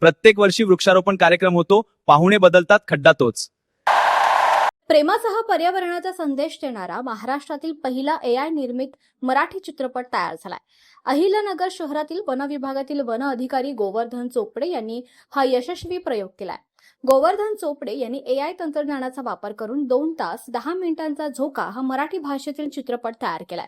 प्रत्येक वर्षी वृक्षारोपण कार्यक्रम होतो, पाहुणे बदलतात, खड्डा तोच. प्रेमासह पर्यावरणाचा संदेश देणारा महाराष्ट्रातील पहिला एआय निर्मित मराठी चित्रपट तयार झालाय. अहिल्यानगर शहरातील वन विभागातील वन अधिकारी गोवर्धन चोपडे यांनी हा यशस्वी प्रयोग केलाय. गोवर्धन चोपडे यांनी एआय तंत्रज्ञानाचा वापर करून 2 तास 10 मिनिटांचा झोका हा मराठी भाषेतील चित्रपट तयार केलाय.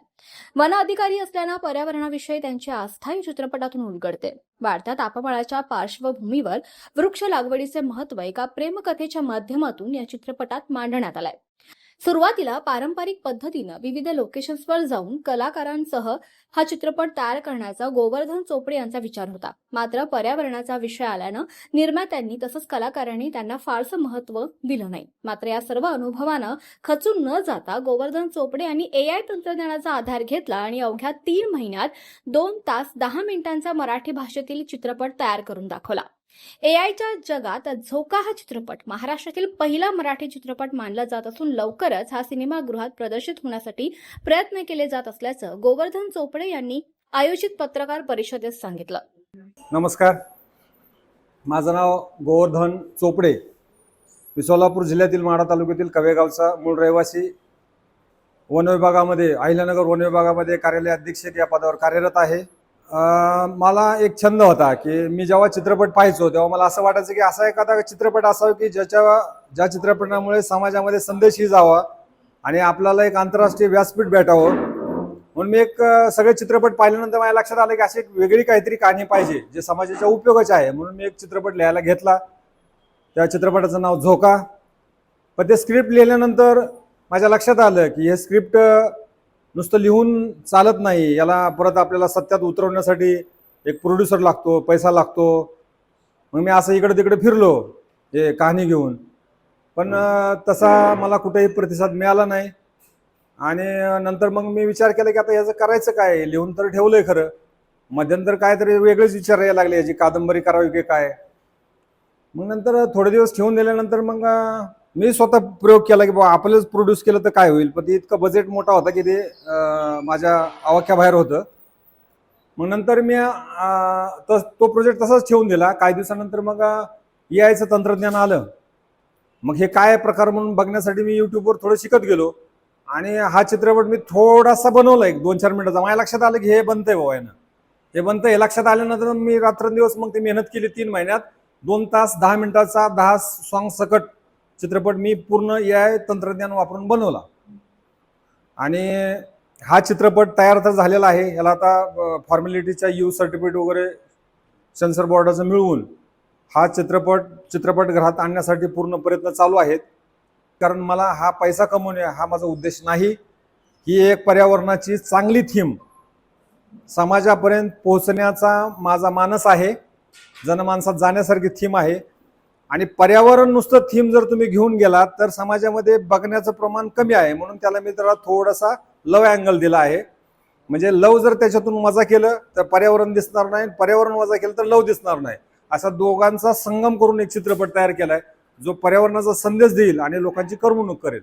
वन अधिकारी असल्यानं पर्यावरणाविषयी त्यांची आस्था या चित्रपटातून उलगडते. वाढत्या तापमानाच्या पार्श्वभूमीवर वृक्ष लागवडीचे महत्त्व एका प्रेमकथेच्या माध्यमातून या चित्रपटात मांडण्यात आलंय. सुरुवातीला पारंपरिक पद्धतीनं विविध लोकेशन्सवर जाऊन कलाकारांसह हा चित्रपट तयार करण्याचा गोवर्धन चोपडे यांचा विचार होता. मात्र पर्यावरणाचा विषय आल्यानं निर्मात्यांनी तसंच कलाकारांनी त्यांना फारसं महत्त्व दिलं नाही. मात्र या सर्व अनुभवानं खचून न जाता गोवर्धन चोपडे यांनी एआय तंत्रज्ञानाचा आधार घेतला आणि अवघ्या 3 महिन्यात 2 तास 10 मिनिटांचा मराठी भाषेतील चित्रपट तयार करून दाखवला. एआयच्या जगात झोका हा चित्रपट महाराष्ट्रातील पहिला मराठी चित्रपट मानला जात असून लवकरच हा सिनेमागृहात प्रदर्शित होण्यासाठी प्रयत्न केले जात असल्याचं गोवर्धन चोपडे यांनी आयोजित पत्रकार परिषदेत सांगितलं. नमस्कार, माझं नाव गोवर्धन चोपडे. मी सोलापूर जिल्ह्यातील माढा तालुक्यातील कवेगावचा मूळ रहिवासी. वन विभागामध्ये अहिल्यानगर वन विभागामध्ये कार्यालय अधीक्षक या पदावर कार्यरत आहे. मला एक छंद होता की मी जेव्हा चित्रपट पाहायचो तेव्हा मला असं वाटायचं की असा एखादा चित्रपट असावा की ज्या चित्रपटामुळे समाजामध्ये संदेशही जावा आणि आपल्याला एक आंतरराष्ट्रीय व्यासपीठ भेटावं. म्हणून मी एक सगळे चित्रपट पाहिल्यानंतर माझ्या लक्षात आलं की अशी एक वेगळी काहीतरी कहाणी पाहिजे जे समाजाच्या उपयोगाची आहे. म्हणून मी एक चित्रपट लिहायला घेतला. त्या चित्रपटाचं नाव झोका. पण ते स्क्रिप्ट लिहिल्यानंतर माझ्या लक्षात आलं की हे स्क्रिप्ट नुसतं लिहून चालत नाही, याला परत आपल्याला सत्यात उतरवण्यासाठी एक प्रोड्युसर लागतो, पैसा लागतो. मग मी असं इकडे तिकडे फिरलो हे कहाणी घेऊन, पण तसा मला कुठेही प्रतिसाद मिळाला नाही. आणि नंतर मग मी विचार केला की आता याचं करायचं काय. लिहून तर ठेवलंय खरं, मध्यंतर काहीतरी वेगळेच विचार यायला लागले याची कादंबरी करावी की काय. मग नंतर थोडे दिवस ठेवून दिल्यानंतर मग मी स्वतः प्रयोग केला की बाबा आपलंच प्रोड्यूस केलं तर काय होईल. पण ते इतकं बजेट मोठा होता की ते माझ्या आवाक्याबाहेर होतं. मग नंतर मी तो प्रोजेक्ट तसाच ठेवून दिला. काही दिवसानंतर मग एआयचं तंत्रज्ञान आलं. मग हे काय प्रकार म्हणून बघण्यासाठी मी यूट्यूबवर थोडं शिकत गेलो आणि हा चित्रपट मी थोडासा बनवला एक 2-4 मिनिटाचा. माझ्या लक्षात आलं की हे बनतंय बाबा यानं, हे बनतंय. हे लक्षात आल्यानंतर मी रात्रंदिवस मग ते मेहनत केली. 3 महिन्यात 2 तास 10 मिनिटाचा 10 सॉंग सकट चित्रपट मी पूर्ण एआय तंत्रज्ञान वापरून बनवला. आणि हा चित्रपट तयार तर झालेला आहे. याला आता फॉर्मॅलिटीच्या सर्टिफिकेट वगैरे सेन्सर बोर्डाचं मिळवून हा चित्रपटगृहात आणण्यासाठी पूर्ण प्रयत्न चालू आहेत. कारण मला हा पैसा कमवणे हा माझा उद्देश नाही. ही एक पर्यावरणाची चांगली थीम समाजापर्यंत पोहोचण्याचा माझा मानस आहे. जनमानसात जाण्यासारखी थीम आहे. आणि पर्यावरण नुसतं थीम जर तुम्ही घेऊन गेलात तर समाजामध्ये बघण्याचं प्रमाण कमी आहे. म्हणून त्याला मी त्याला थोडासा लव अँगल दिला आहे. म्हणजे लव जर त्याच्यातून मजा केलं तर पर्यावरण दिसणार नाही, पर्यावरण मजा केलं तर लव दिसणार नाही. असा दोघांचा संगम करून एक चित्रपट तयार केलाय जो पर्यावरणाचा संदेश देईल आणि लोकांची करमणूक करेल.